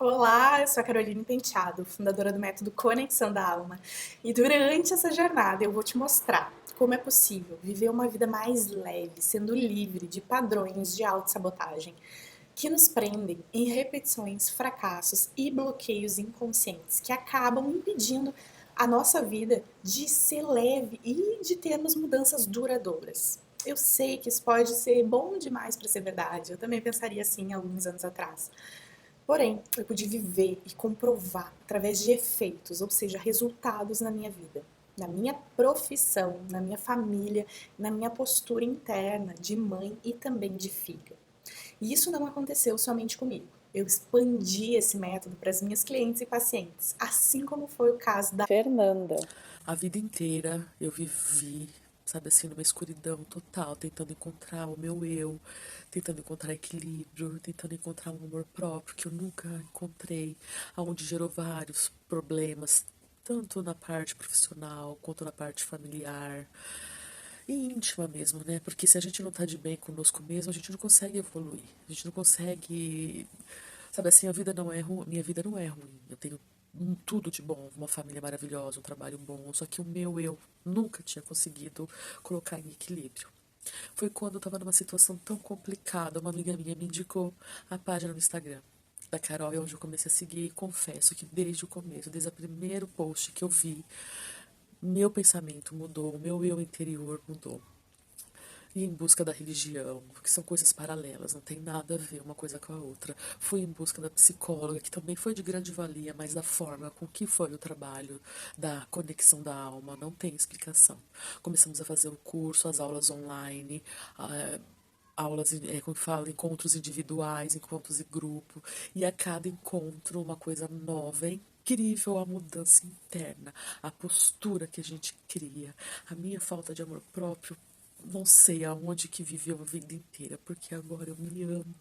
Olá, eu sou a Caroline Penteado, fundadora do método Conexão da Alma. E durante essa jornada eu vou te mostrar como é possível viver uma vida mais leve, sendo livre de padrões de autossabotagem que nos prendem em repetições, fracassos e bloqueios inconscientes que acabam impedindo a nossa vida de ser leve e de termos mudanças duradouras. Eu sei que isso pode ser bom demais para ser verdade. Eu também pensaria assim alguns anos atrás. Porém, eu pude viver e comprovar através de efeitos, ou seja, resultados na minha vida, na minha profissão, na minha família, na minha postura interna de mãe e também de filha. E isso não aconteceu somente comigo. Eu expandi esse método para as minhas clientes e pacientes, assim como foi o caso da Fernanda. A vida inteira eu vivi, sabe assim, numa escuridão total, tentando encontrar o meu eu, tentando encontrar equilíbrio, tentando encontrar um amor próprio que eu nunca encontrei, aonde gerou vários problemas, tanto na parte profissional quanto na parte familiar e íntima mesmo, né? Porque se a gente não tá de bem conosco mesmo, a gente não consegue evoluir, a gente não consegue. Sabe assim, a vida não é ruim, minha vida não é ruim. Eu tenho tudo de bom, uma família maravilhosa, um trabalho bom, só que o meu eu nunca tinha conseguido colocar em equilíbrio. Foi quando eu estava numa situação tão complicada, uma amiga minha me indicou a página no Instagram da Carol, é onde eu comecei a seguir, e confesso que desde o começo, desde o primeiro post que eu vi, meu pensamento mudou, o meu eu interior mudou. E em busca da religião, que são coisas paralelas, não tem nada a ver uma coisa com a outra. Fui em busca da psicóloga, que também foi de grande valia, mas da forma com que foi o trabalho da conexão da alma não tem explicação. Começamos a fazer o curso, as aulas online, aulas, como que fala, encontros individuais, encontros em grupo, e a cada encontro uma coisa nova, é incrível a mudança interna, a postura que a gente cria, a minha falta de amor próprio, não sei aonde que viveu a vida inteira, porque agora eu me amo.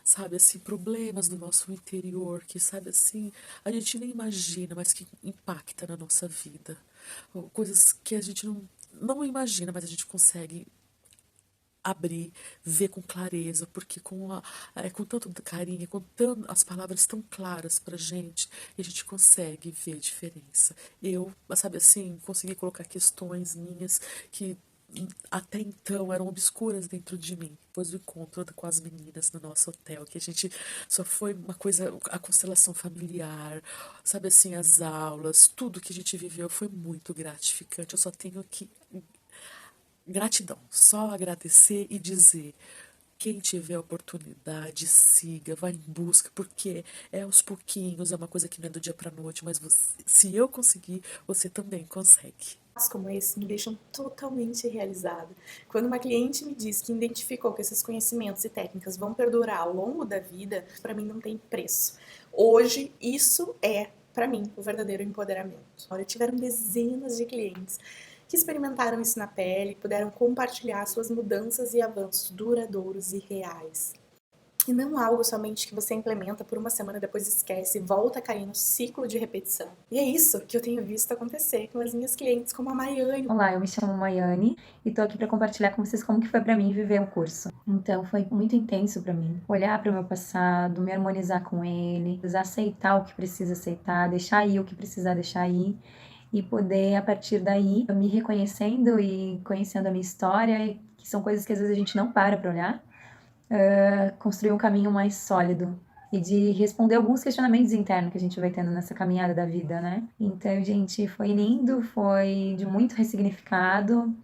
Sabe, assim, problemas do nosso interior, que, sabe, assim, a gente nem imagina, mas que impacta na nossa vida. Ou coisas que a gente não imagina, mas a gente consegue abrir, ver com clareza, porque com tanto carinho, as palavras tão claras pra gente, e a gente consegue ver a diferença. Eu, sabe assim, consegui colocar questões minhas que até então eram obscuras dentro de mim. Depois do encontro com as meninas no nosso hotel, que a gente só foi uma coisa, a constelação familiar, sabe assim, as aulas, tudo que a gente viveu foi muito gratificante. Eu só tenho que gratidão, só agradecer e dizer. Quem tiver oportunidade, siga, vá em busca, porque é aos pouquinhos, é uma coisa que não é do dia para noite, mas se eu conseguir, você também consegue. Como esse me deixam totalmente realizada. Quando uma cliente me diz que identificou que esses conhecimentos e técnicas vão perdurar ao longo da vida, para mim não tem preço. Hoje, isso é, para mim, o verdadeiro empoderamento. Olha, tiveram dezenas de clientes que experimentaram isso na pele, puderam compartilhar suas mudanças e avanços duradouros e reais. E não algo somente que você implementa por uma semana, depois esquece e volta a cair no ciclo de repetição. E é isso que eu tenho visto acontecer com as minhas clientes, como a Maiane. Olá, eu me chamo Maiane e tô aqui para compartilhar com vocês como que foi para mim viver o curso. Então, foi muito intenso para mim. Olhar para o meu passado, me harmonizar com ele, aceitar o que precisa aceitar, deixar ir o que precisar deixar ir e poder, a partir daí, me reconhecendo e conhecendo a minha história, que são coisas que às vezes a gente não para olhar, construir um caminho mais sólido e de responder alguns questionamentos internos que a gente vai tendo nessa caminhada da vida, né? Então, gente, foi lindo, foi de muito ressignificado,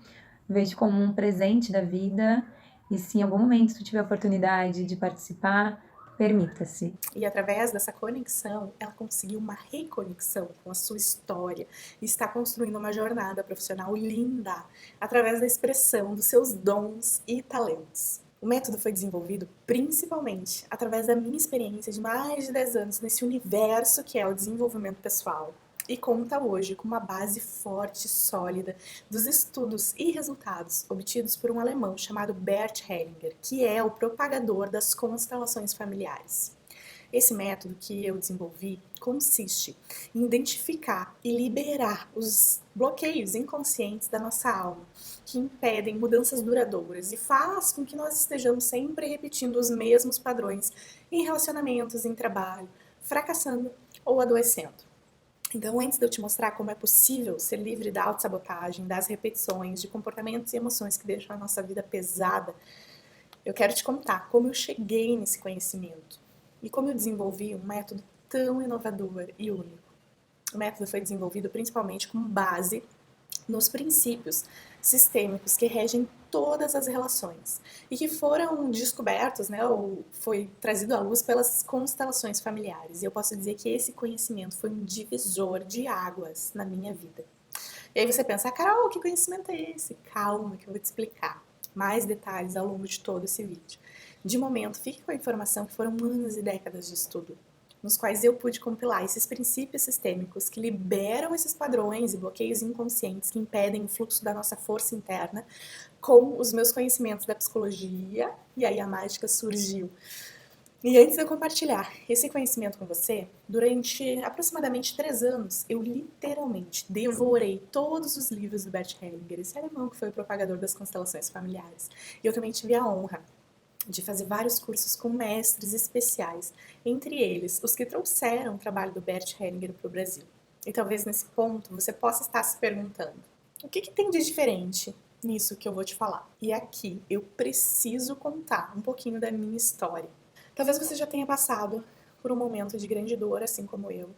vejo como um presente da vida e se em algum momento tu tiver a oportunidade de participar, permita-se. E através dessa conexão, ela conseguiu uma reconexão com a sua história e está construindo uma jornada profissional linda através da expressão dos seus dons e talentos. O método foi desenvolvido principalmente através da minha experiência de mais de 10 anos nesse universo que é o desenvolvimento pessoal e conta hoje com uma base forte e sólida dos estudos e resultados obtidos por um alemão chamado Bert Hellinger, que é o propagador das constelações familiares. Esse método que eu desenvolvi consiste em identificar e liberar os bloqueios inconscientes da nossa alma, que impedem mudanças duradouras e faz com que nós estejamos sempre repetindo os mesmos padrões em relacionamentos, em trabalho, fracassando ou adoecendo. Então, antes de eu te mostrar como é possível ser livre da autossabotagem, das repetições, de comportamentos e emoções que deixam a nossa vida pesada, eu quero te contar como eu cheguei nesse conhecimento e como eu desenvolvi um método tão inovador e único. O método foi desenvolvido principalmente com base nos princípios sistêmicos que regem todas as relações e que foram descobertos, né, ou foi trazido à luz pelas constelações familiares. E eu posso dizer que esse conhecimento foi um divisor de águas na minha vida. E aí você pensa, Carol, que conhecimento é esse? Calma que eu vou te explicar mais detalhes ao longo de todo esse vídeo. De momento, fique com a informação que foram anos e décadas de estudo, nos quais eu pude compilar esses princípios sistêmicos que liberam esses padrões e bloqueios inconscientes que impedem o fluxo da nossa força interna com os meus conhecimentos da psicologia, e aí a mágica surgiu. E antes de eu compartilhar esse conhecimento com você, durante aproximadamente 3 anos, eu literalmente devorei todos os livros do Bert Hellinger, esse alemão que foi o propagador das constelações familiares. E eu também tive a honra de fazer vários cursos com mestres especiais, entre eles os que trouxeram o trabalho do Bert Hellinger para o Brasil. E talvez nesse ponto você possa estar se perguntando, o que tem de diferente nisso que eu vou te falar? E aqui eu preciso contar um pouquinho da minha história. Talvez você já tenha passado por um momento de grande dor, assim como eu.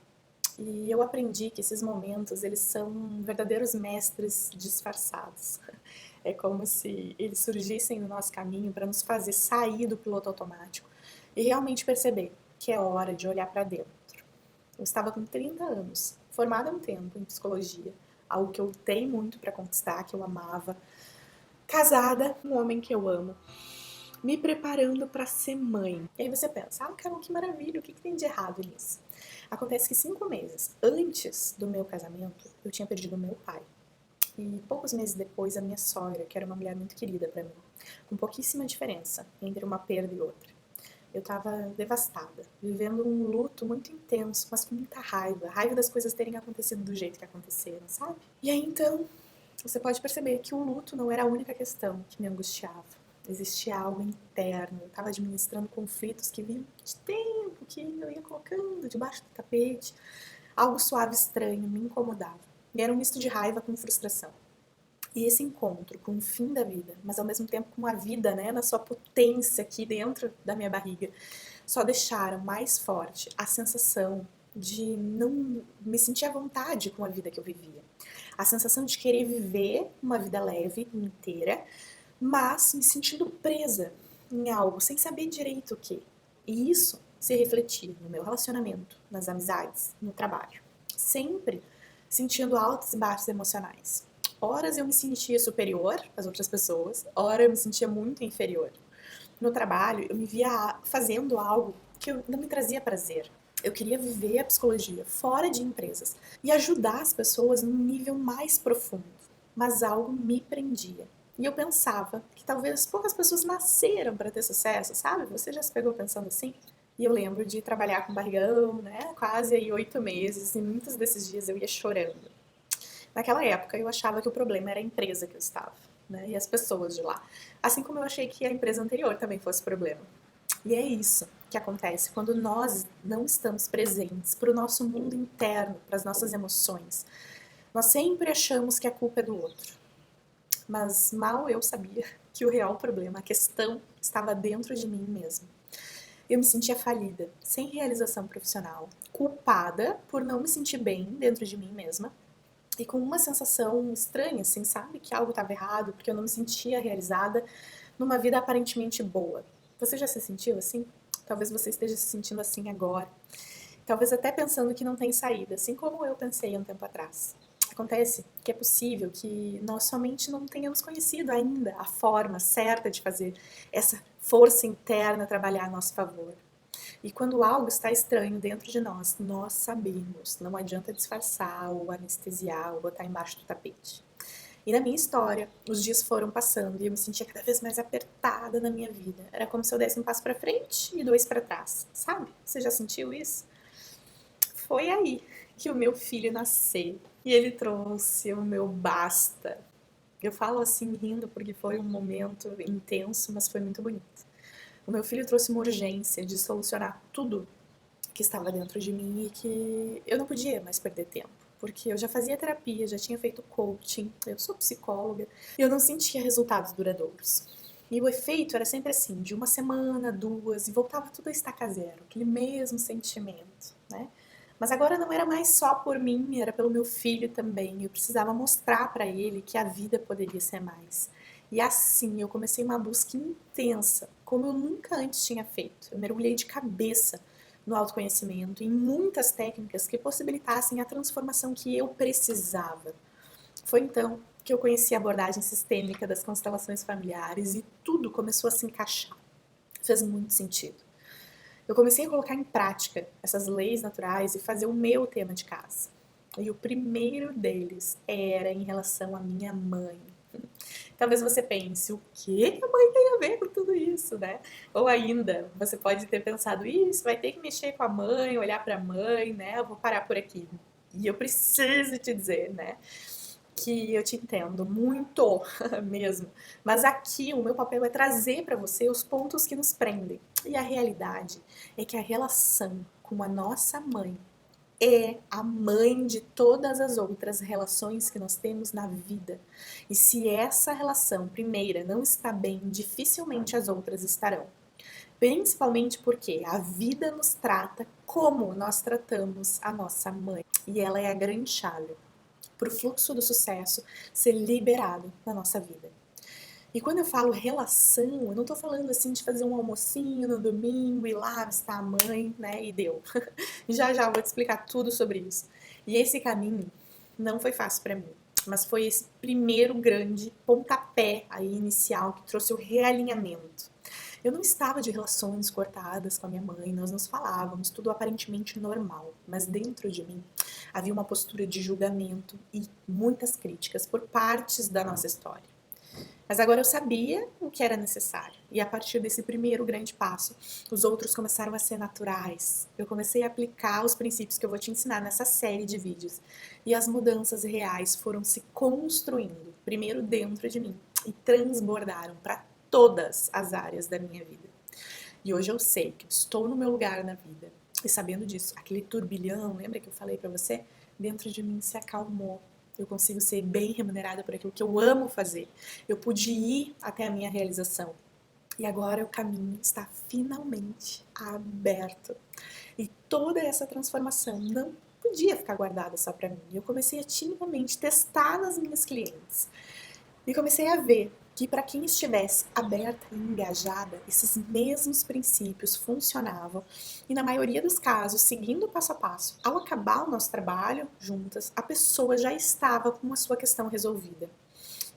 E eu aprendi que esses momentos, eles são verdadeiros mestres disfarçados. É como se eles surgissem no nosso caminho para nos fazer sair do piloto automático e realmente perceber que é hora de olhar para dentro. Eu estava com 30 anos, formada há um tempo em psicologia, algo que eu lutei muito para conquistar, que eu amava, casada com um homem que eu amo, me preparando para ser mãe. E aí você pensa, Carol, que maravilha, o que tem de errado nisso? Acontece que 5 meses antes do meu casamento, eu tinha perdido meu pai. E poucos meses depois, a minha sogra, que era uma mulher muito querida para mim, com pouquíssima diferença entre uma perda e outra. Eu estava devastada, vivendo um luto muito intenso, mas com muita raiva. Raiva das coisas terem acontecido do jeito que aconteceram, sabe? E aí, então, você pode perceber que o luto não era a única questão que me angustiava. Existia algo interno, eu estava administrando conflitos que vinham de tempo, que eu ia colocando debaixo do tapete. Algo suave, estranho, me incomodava. E era um misto de raiva com frustração. E esse encontro com o fim da vida, mas ao mesmo tempo com a vida, né, na sua potência aqui dentro da minha barriga, só deixaram mais forte a sensação de não me sentir à vontade com a vida que eu vivia. A sensação de querer viver uma vida leve, inteira, mas me sentindo presa em algo, sem saber direito o que. E isso se refletia no meu relacionamento, nas amizades, no trabalho. Sempre sentindo altos e baixos emocionais. Horas eu me sentia superior às outras pessoas, horas eu me sentia muito inferior. No trabalho, eu me via fazendo algo que não me trazia prazer. Eu queria viver a psicologia fora de empresas e ajudar as pessoas num nível mais profundo, mas algo me prendia. E eu pensava que talvez poucas pessoas nasceram para ter sucesso, sabe? Você já se pegou pensando assim? E eu lembro de trabalhar com barrigão, né? Quase aí 8 meses, e muitos desses dias eu ia chorando. Naquela época eu achava que o problema era a empresa que eu estava, né? E as pessoas de lá. Assim como eu achei que a empresa anterior também fosse problema. E é isso que acontece quando nós não estamos presentes para o nosso mundo interno, para as nossas emoções. Nós sempre achamos que a culpa é do outro. Mas mal eu sabia que o real problema, a questão, estava dentro de mim mesmo. Eu me sentia falida, sem realização profissional, culpada por não me sentir bem dentro de mim mesma e com uma sensação estranha, assim, sabe? Que algo estava errado, porque eu não me sentia realizada numa vida aparentemente boa. Você já se sentiu assim? Talvez você esteja se sentindo assim agora. Talvez até pensando que não tem saída, assim como eu pensei um tempo atrás. Acontece que é possível que nós somente não tenhamos conhecido ainda a forma certa de fazer essa força interna trabalhar a nosso favor. E quando algo está estranho dentro de nós, nós sabemos, não adianta disfarçar ou anestesiar ou botar embaixo do tapete. E na minha história, os dias foram passando e eu me sentia cada vez mais apertada na minha vida. Era como se eu desse um passo para frente e 2 para trás, sabe? Você já sentiu isso? Foi aí que o meu filho nasceu e ele trouxe o meu basta. Eu falo assim rindo porque foi um momento intenso, mas foi muito bonito. O meu filho trouxe uma urgência de solucionar tudo que estava dentro de mim e que eu não podia mais perder tempo. Porque eu já fazia terapia, já tinha feito coaching, eu sou psicóloga, e eu não sentia resultados duradouros. E o efeito era sempre assim, de uma semana, duas, e voltava tudo a estaca zero, aquele mesmo sentimento, né? Mas agora não era mais só por mim, era pelo meu filho também. Eu precisava mostrar para ele que a vida poderia ser mais. E assim eu comecei uma busca intensa, como eu nunca antes tinha feito. Eu mergulhei de cabeça no autoconhecimento, em muitas técnicas que possibilitassem a transformação que eu precisava. Foi então que eu conheci a abordagem sistêmica das constelações familiares e tudo começou a se encaixar. Fez muito sentido. Eu comecei a colocar em prática essas leis naturais e fazer o meu tema de casa. E o primeiro deles era em relação à minha mãe. Talvez você pense, o que a mãe tem a ver com tudo isso, né? Ou ainda, você pode ter pensado, isso vai ter que mexer com a mãe, olhar para a mãe, né? Eu vou parar por aqui. E eu preciso te dizer, né? Que eu te entendo muito mesmo. Mas aqui o meu papel é trazer para você os pontos que nos prendem. E a realidade é que a relação com a nossa mãe é a mãe de todas as outras relações que nós temos na vida. E se essa relação primeira não está bem, dificilmente as outras estarão. Principalmente porque a vida nos trata como nós tratamos a nossa mãe. E ela é a grande chave para o fluxo do sucesso ser liberado na nossa vida. E quando eu falo relação, eu não estou falando assim de fazer um almocinho no domingo, ir lá visitar a mãe, né, e deu. Já já eu vou te explicar tudo sobre isso. E esse caminho não foi fácil para mim, mas foi esse primeiro grande pontapé aí inicial que trouxe o realinhamento. Eu não estava de relações cortadas com a minha mãe, nós nos falávamos, tudo aparentemente normal, mas dentro de mim havia uma postura de julgamento e muitas críticas por partes da nossa história. Mas agora eu sabia o que era necessário. E a partir desse primeiro grande passo, os outros começaram a ser naturais. Eu comecei a aplicar os princípios que eu vou te ensinar nessa série de vídeos. E as mudanças reais foram se construindo, primeiro dentro de mim, e transbordaram para todas as áreas da minha vida. E hoje eu sei que estou no meu lugar na vida. E sabendo disso, aquele turbilhão, lembra que eu falei para você? Dentro de mim se acalmou. Eu consigo ser bem remunerada por aquilo que eu amo fazer. Eu pude ir até a minha realização. E agora o caminho está finalmente aberto. E toda essa transformação não podia ficar guardada só para mim. Eu comecei a timidamente testar nas minhas clientes. E comecei a ver que para quem estivesse aberta e engajada, esses mesmos princípios funcionavam e na maioria dos casos, seguindo passo a passo, ao acabar o nosso trabalho juntas, a pessoa já estava com a sua questão resolvida.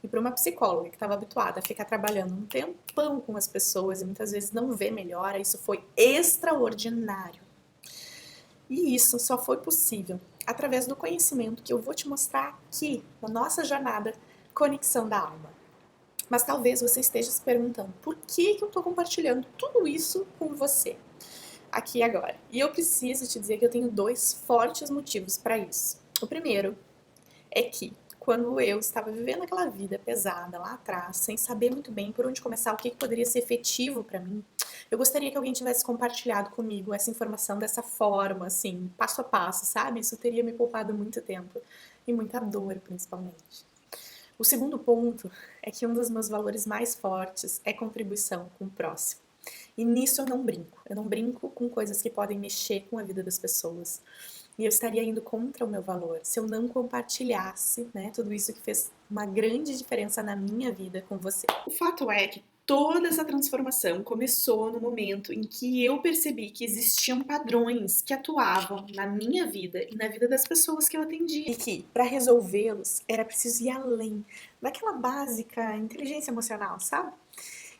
E para uma psicóloga que estava habituada a ficar trabalhando um tempão com as pessoas e muitas vezes não ver melhora, isso foi extraordinário. E isso só foi possível através do conhecimento que eu vou te mostrar aqui na nossa jornada Conexão da Alma. Mas talvez você esteja se perguntando por que eu estou compartilhando tudo isso com você aqui agora. E eu preciso te dizer que eu tenho dois fortes motivos para isso. O primeiro é que quando eu estava vivendo aquela vida pesada lá atrás, sem saber muito bem por onde começar, o que poderia ser efetivo para mim, eu gostaria que alguém tivesse compartilhado comigo essa informação dessa forma, assim, passo a passo, sabe? Isso teria me poupado muito tempo e muita dor, principalmente. O segundo ponto é que um dos meus valores mais fortes é contribuição com o próximo. E nisso eu não brinco com coisas que podem mexer com a vida das pessoas. E eu estaria indo contra o meu valor se eu não compartilhasse, né, tudo isso que fez uma grande diferença na minha vida com você. O fato é que toda essa transformação começou no momento em que eu percebi que existiam padrões que atuavam na minha vida e na vida das pessoas que eu atendia. E que, para resolvê-los, era preciso ir além daquela básica inteligência emocional, sabe?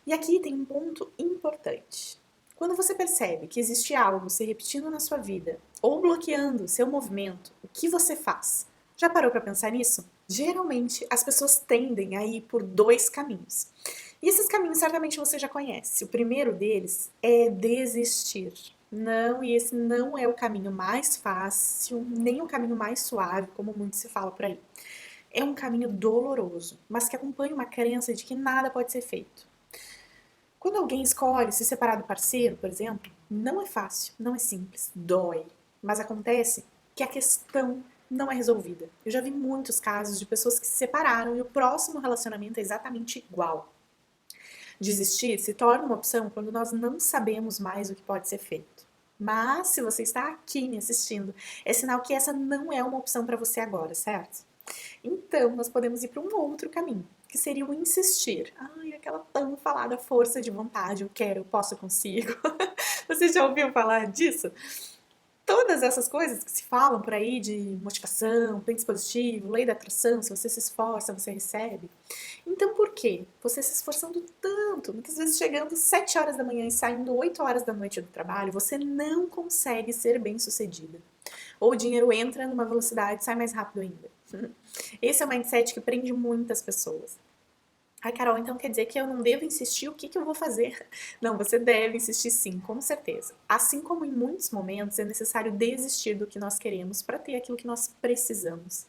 E aqui tem um ponto importante. Quando você percebe que existe algo se repetindo na sua vida ou bloqueando o seu movimento, o que você faz? Já parou para pensar nisso? Geralmente, as pessoas tendem a ir por dois caminhos. E esses caminhos certamente você já conhece. O primeiro deles é desistir. Não, e esse não é o caminho mais fácil, nem o caminho mais suave, como muito se fala por aí. É um caminho doloroso, mas que acompanha uma crença de que nada pode ser feito. Quando alguém escolhe se separar do parceiro, por exemplo, não é fácil, não é simples, dói. Mas acontece que a questão não é resolvida. Eu já vi muitos casos de pessoas que se separaram e o próximo relacionamento é exatamente igual. Desistir se torna uma opção quando nós não sabemos mais o que pode ser feito. Mas se você está aqui me assistindo, é sinal que essa não é uma opção para você agora, certo? Então, nós podemos ir para um outro caminho, que seria o insistir. Ai, aquela tão falada força de vontade, eu quero, eu posso, eu consigo. Você já ouviu falar disso? Todas essas coisas que se falam por aí de motivação, pensa positivo, lei da atração, se você se esforça, você recebe. Então por quê? Você se esforçando tanto, muitas vezes chegando 7 horas da manhã e saindo 8 horas da noite do trabalho, você não consegue ser bem-sucedida. Ou o dinheiro entra numa velocidade e sai mais rápido ainda. Esse é o mindset que prende muitas pessoas. Ai, Carol, então quer dizer que eu não devo insistir? O que eu vou fazer? Não, você deve insistir sim, com certeza. Assim como em muitos momentos é necessário desistir do que nós queremos para ter aquilo que nós precisamos.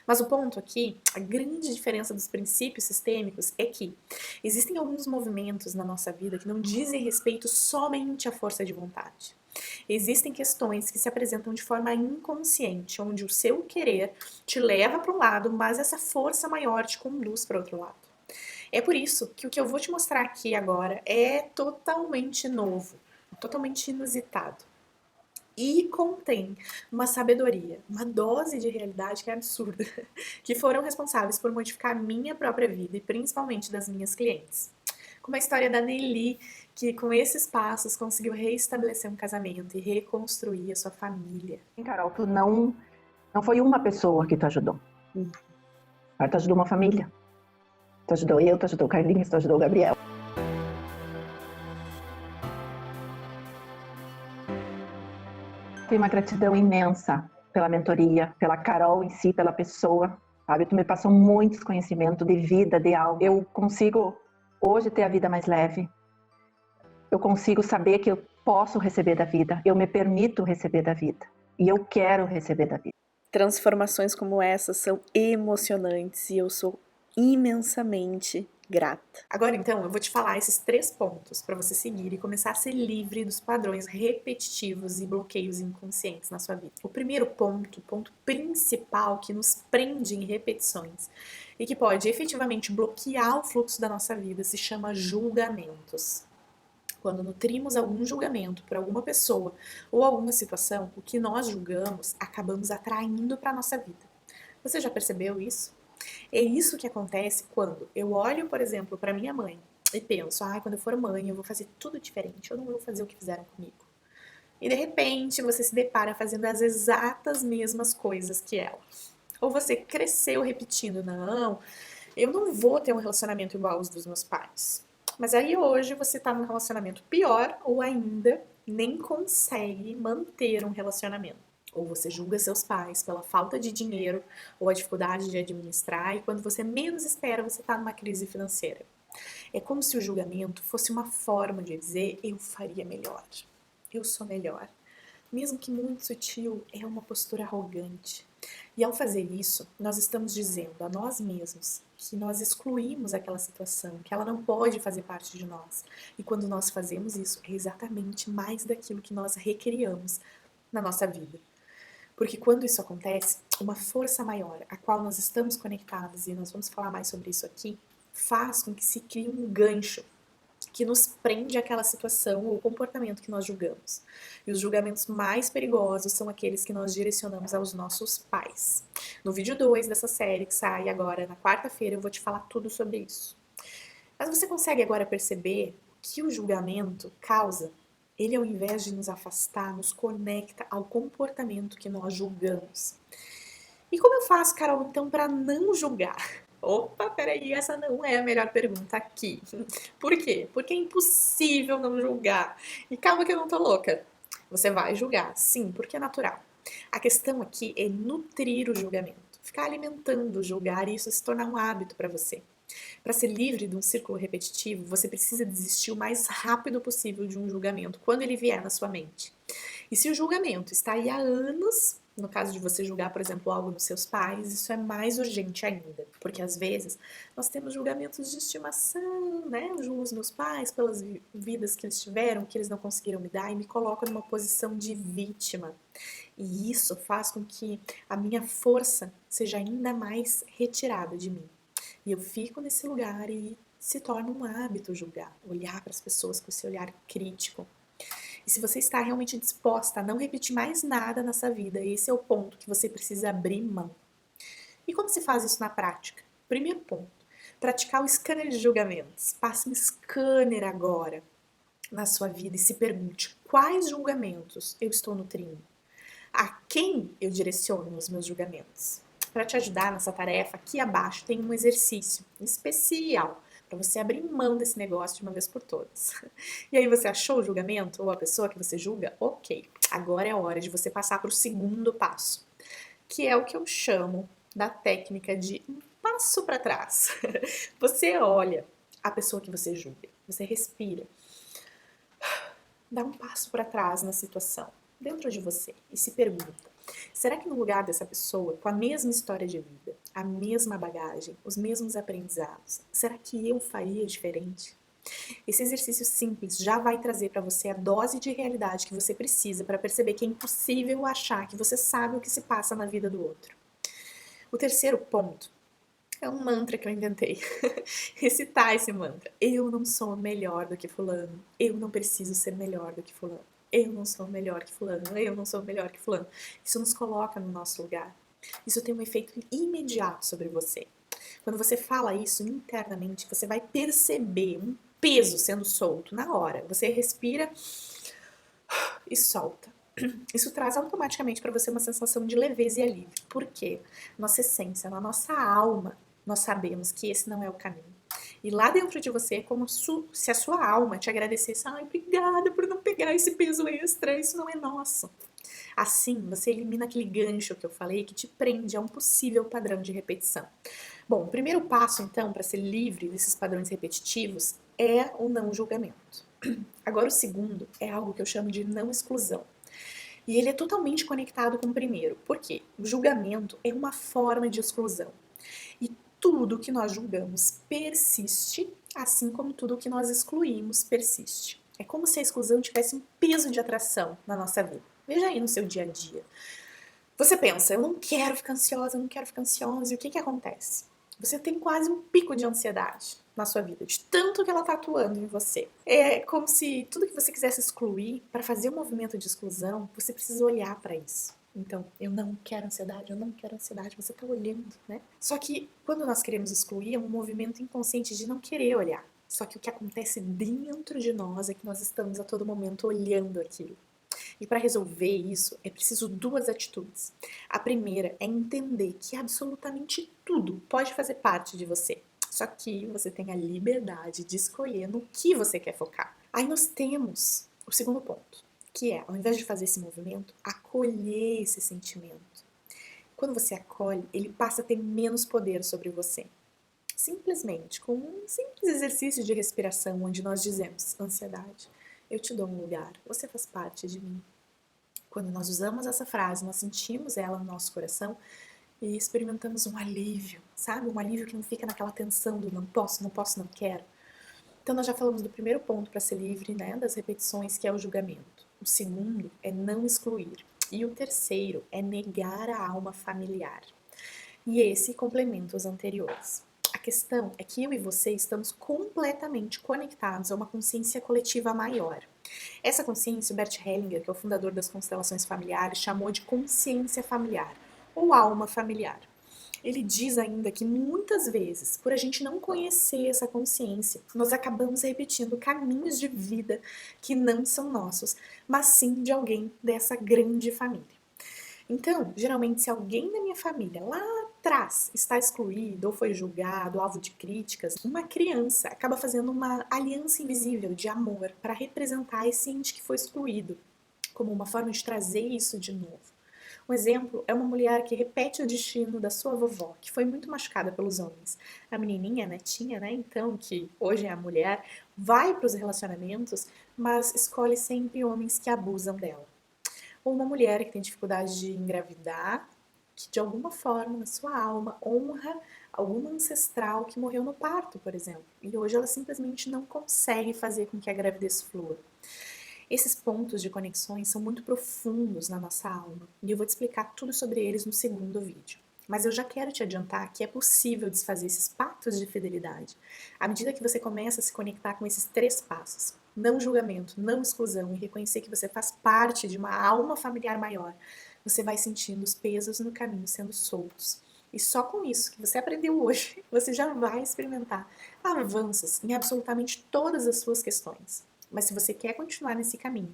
Mas o ponto aqui, a grande diferença dos princípios sistêmicos é que existem alguns movimentos na nossa vida que não dizem respeito somente à força de vontade. Existem questões que se apresentam de forma inconsciente, onde o seu querer te leva para um lado, mas essa força maior te conduz para outro lado. É por isso que o que eu vou te mostrar aqui agora é totalmente novo, totalmente inusitado. E contém uma sabedoria, uma dose de realidade que é absurda, que foram responsáveis por modificar a minha própria vida e principalmente das minhas clientes. Como a história da Nelly, que com esses passos conseguiu reestabelecer um casamento e reconstruir a sua família. Carol, tu não foi uma pessoa que tu ajudou. Tu ajudou uma família. Tu ajudou eu, tu ajudou o Carlinhos, tu ajudou o Gabriel. Tenho uma gratidão imensa pela mentoria, pela Carol em si, pela pessoa, sabe? Tu me passou muitos conhecimentos de vida, de alma. Eu consigo hoje ter a vida mais leve. Eu consigo saber que eu posso receber da vida. Eu me permito receber da vida. E eu quero receber da vida. Transformações como essas são emocionantes e eu sou imensamente grata. Agora então eu vou te falar esses 3 pontos para você seguir e começar a ser livre dos padrões repetitivos e bloqueios inconscientes na sua vida. O primeiro ponto, o ponto principal que nos prende em repetições e que pode efetivamente bloquear o fluxo da nossa vida se chama julgamentos. Quando nutrimos algum julgamento por alguma pessoa ou alguma situação, o que nós julgamos acabamos atraindo para a nossa vida. Você já percebeu isso? É isso que acontece quando eu olho, por exemplo, para minha mãe e penso, quando eu for mãe eu vou fazer tudo diferente, eu não vou fazer o que fizeram comigo. E de repente você se depara fazendo as exatas mesmas coisas que ela. Ou você cresceu repetindo, não, eu não vou ter um relacionamento igual aos dos meus pais. Mas aí hoje você tá num relacionamento pior ou ainda nem consegue manter um relacionamento. Ou você julga seus pais pela falta de dinheiro ou a dificuldade de administrar e quando você menos espera você tá numa crise financeira. É como se o julgamento fosse uma forma de dizer eu faria melhor, eu sou melhor. Mesmo que muito sutil, é uma postura arrogante. E ao fazer isso, nós estamos dizendo a nós mesmos que nós excluímos aquela situação, que ela não pode fazer parte de nós. E quando nós fazemos isso, é exatamente mais daquilo que nós recriamos na nossa vida. Porque quando isso acontece, uma força maior, a qual nós estamos conectados, e nós vamos falar mais sobre isso aqui, faz com que se crie um gancho que nos prende àquela situação ou comportamento que nós julgamos. E os julgamentos mais perigosos são aqueles que nós direcionamos aos nossos pais. No vídeo 2 dessa série, que sai agora na quarta-feira, eu vou te falar tudo sobre isso. Mas você consegue agora perceber que o julgamento causa? Ele, ao invés de nos afastar, nos conecta ao comportamento que nós julgamos. E como eu faço, Carol, então, para não julgar? Opa, peraí, essa não é a melhor pergunta aqui. Por quê? Porque é impossível não julgar. E calma que eu não tô louca. Você vai julgar, sim, porque é natural. A questão aqui é nutrir o julgamento. Ficar alimentando o julgar e isso se tornar um hábito para você. Para ser livre de um círculo repetitivo, você precisa desistir o mais rápido possível de um julgamento, quando ele vier na sua mente. E se o julgamento está aí há anos, No caso de você julgar, por exemplo, algo dos seus pais, isso é mais urgente ainda, porque às vezes nós temos julgamentos de estimação, né? Eu julgo os meus pais pelas vidas que eles tiveram, que eles não conseguiram me dar e me coloco numa posição de vítima. E isso faz com que a minha força seja ainda mais retirada de mim. E eu fico nesse lugar e se torna um hábito julgar, olhar para as pessoas com esse olhar crítico. E se você está realmente disposta a não repetir mais nada nessa vida, esse é o ponto que você precisa abrir mão. E como se faz isso na prática? Primeiro ponto, praticar o scanner de julgamentos. Passe um scanner agora na sua vida e se pergunte quais julgamentos eu estou nutrindo. A quem eu direciono os meus julgamentos? Para te ajudar nessa tarefa, aqui abaixo tem um exercício especial para você abrir mão desse negócio de uma vez por todas. E aí você achou o julgamento ou a pessoa que você julga? Ok, agora é a hora de você passar para o segundo passo, que é o que eu chamo da técnica de um passo para trás. Você olha a pessoa que você julga, você respira, dá um passo para trás na situação, dentro de você, e se pergunta: será que no lugar dessa pessoa, com a mesma história de vida, a mesma bagagem, os mesmos aprendizados, será que eu faria diferente? Esse exercício simples já vai trazer para você a dose de realidade que você precisa para perceber que é impossível achar que você sabe o que se passa na vida do outro. O terceiro ponto é um mantra que eu inventei. Recitar esse mantra. Eu não sou melhor do que fulano. Eu não preciso ser melhor do que fulano. Eu não sou melhor que fulano. Eu não sou melhor que fulano. Isso nos coloca no nosso lugar. Isso tem um efeito imediato sobre você. Quando você fala isso internamente, você vai perceber um peso sendo solto na hora. Você respira e solta. Isso traz automaticamente para você uma sensação de leveza e alívio. Por quê? Nossa essência, na nossa alma, nós sabemos que esse não é o caminho. E lá dentro de você é como se a sua alma te agradecesse: ai, obrigada por não pegar esse peso extra, isso não é nosso. Assim, você elimina aquele gancho que eu falei que te prende a um possível padrão de repetição. Bom, o primeiro passo, então, para ser livre desses padrões repetitivos é o não julgamento. Agora, o segundo é algo que eu chamo de não exclusão. E ele é totalmente conectado com o primeiro. Por quê? O julgamento é uma forma de exclusão. E tudo que nós julgamos persiste, assim como tudo que nós excluímos persiste. É como se a exclusão tivesse um peso de atração na nossa vida. Veja aí no seu dia a dia. Você pensa: eu não quero ficar ansiosa, eu não quero ficar ansiosa. E o que acontece? Você tem quase um pico de ansiedade na sua vida, de tanto que ela está atuando em você. É como se tudo que você quisesse excluir, para fazer um movimento de exclusão, você precisa olhar para isso. Então, eu não quero ansiedade, eu não quero ansiedade, você está olhando, né? Só que quando nós queremos excluir, é um movimento inconsciente de não querer olhar. Só que o que acontece dentro de nós é que nós estamos a todo momento olhando aquilo. E para resolver isso, é preciso duas atitudes. A primeira é entender que absolutamente tudo pode fazer parte de você. Só que você tem a liberdade de escolher no que você quer focar. Aí nós temos o segundo ponto, que é, ao invés de fazer esse movimento, acolher esse sentimento. Quando você acolhe, ele passa a ter menos poder sobre você. Simplesmente com um simples exercício de respiração, onde nós dizemos: ansiedade, eu te dou um lugar, você faz parte de mim. Quando nós usamos essa frase, nós sentimos ela no nosso coração e experimentamos um alívio, sabe? Um alívio que não fica naquela tensão do não posso, não posso, não quero. Então nós já falamos do primeiro ponto para ser livre, né, das repetições, que é o julgamento. O segundo é não excluir. E o terceiro é negar a alma familiar. E esse complementa os anteriores. A questão é que eu e você estamos completamente conectados a uma consciência coletiva maior. Essa consciência, o Bert Hellinger, que é o fundador das constelações familiares, chamou de consciência familiar, ou alma familiar. Ele diz ainda que muitas vezes, por a gente não conhecer essa consciência, nós acabamos repetindo caminhos de vida que não são nossos, mas sim de alguém dessa grande família. Então, geralmente, se alguém da minha família lá atrás está excluído ou foi julgado, alvo de críticas, uma criança acaba fazendo uma aliança invisível de amor para representar esse ente que foi excluído, como uma forma de trazer isso de novo. Um exemplo é uma mulher que repete o destino da sua vovó, que foi muito machucada pelos homens. A menininha, a netinha, né, então, que hoje é a mulher, vai para os relacionamentos, mas escolhe sempre homens que abusam dela. ou uma mulher que tem dificuldade de engravidar, que de alguma forma na sua alma honra alguma ancestral que morreu no parto, por exemplo, e hoje ela simplesmente não consegue fazer com que a gravidez flua. Esses pontos de conexões são muito profundos na nossa alma e eu vou te explicar tudo sobre eles no segundo vídeo. Mas eu já quero te adiantar que é possível desfazer esses pactos de fidelidade à medida que você começa a se conectar com esses 3 passos. Não julgamento, não exclusão e reconhecer que você faz parte de uma alma familiar maior. Você vai sentindo os pesos no caminho sendo soltos. E só com isso que você aprendeu hoje, você já vai experimentar avanços em absolutamente todas as suas questões. Mas se você quer continuar nesse caminho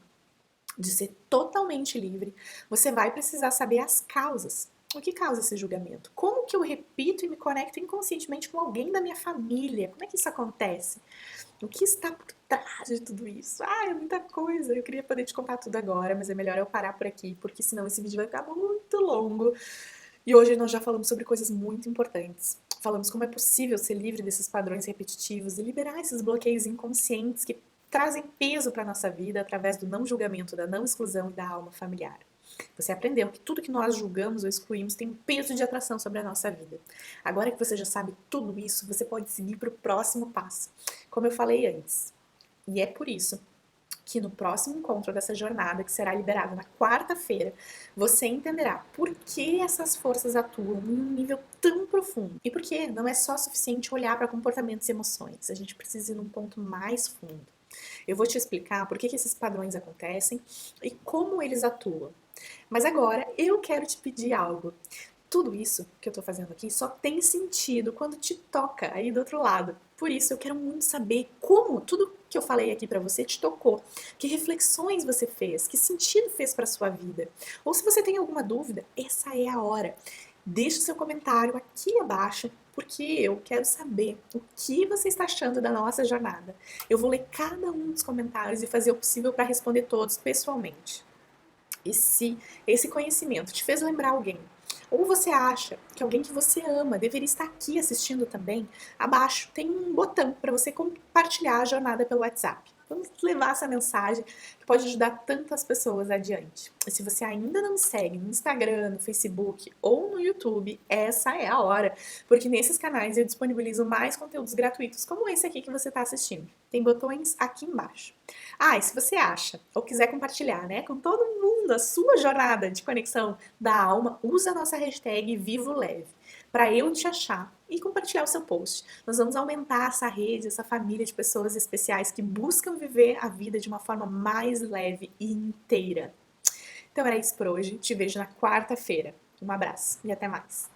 de ser totalmente livre, você vai precisar saber as causas. O que causa esse julgamento? Como que eu repito e me conecto inconscientemente com alguém da minha família? Como é que isso acontece? O que está por trás de tudo isso? É muita coisa. Eu queria poder te contar tudo agora, mas é melhor eu parar por aqui, porque senão esse vídeo vai ficar muito longo. E hoje nós já falamos sobre coisas muito importantes. Falamos como é possível ser livre desses padrões repetitivos e liberar esses bloqueios inconscientes que trazem peso para a nossa vida através do não julgamento, da não exclusão e da alma familiar. Você aprendeu que tudo que nós julgamos ou excluímos tem um peso de atração sobre a nossa vida. Agora que você já sabe tudo isso, você pode seguir para o próximo passo, como eu falei antes. E é por isso que no próximo encontro dessa jornada, que será liberado na quarta-feira, você entenderá por que essas forças atuam em um nível tão profundo. E por que não é só suficiente olhar para comportamentos e emoções, a gente precisa ir num ponto mais fundo. Eu vou te explicar por que esses padrões acontecem e como eles atuam. Mas agora eu quero te pedir algo. Tudo isso que eu tô fazendo aqui só tem sentido quando te toca aí do outro lado. Por isso eu quero muito saber como tudo que eu falei aqui pra você te tocou, que reflexões você fez, que sentido fez pra sua vida. Ou se você tem alguma dúvida, essa é a hora. Deixe o seu comentário aqui abaixo, porque eu quero saber o que você está achando da nossa jornada. Eu vou ler cada um dos comentários e fazer o possível para responder todos pessoalmente. E se esse conhecimento te fez lembrar alguém, ou você acha que alguém que você ama deveria estar aqui assistindo também, abaixo tem um botão para você compartilhar a jornada pelo WhatsApp. Vamos levar essa mensagem que pode ajudar tantas pessoas adiante. E se você ainda não me segue no Instagram, no Facebook ou no YouTube, essa é a hora, porque nesses canais eu disponibilizo mais conteúdos gratuitos como esse aqui que você está assistindo. Tem botões aqui embaixo. E se você acha ou quiser compartilhar, com todo mundo a sua jornada de conexão da alma, usa a nossa hashtag VivoLeve para eu te achar e compartilhar o seu post. Nós vamos aumentar essa rede, essa família de pessoas especiais que buscam viver a vida de uma forma mais leve e inteira. Então era isso por hoje. Te vejo na quarta-feira. Um abraço e até mais.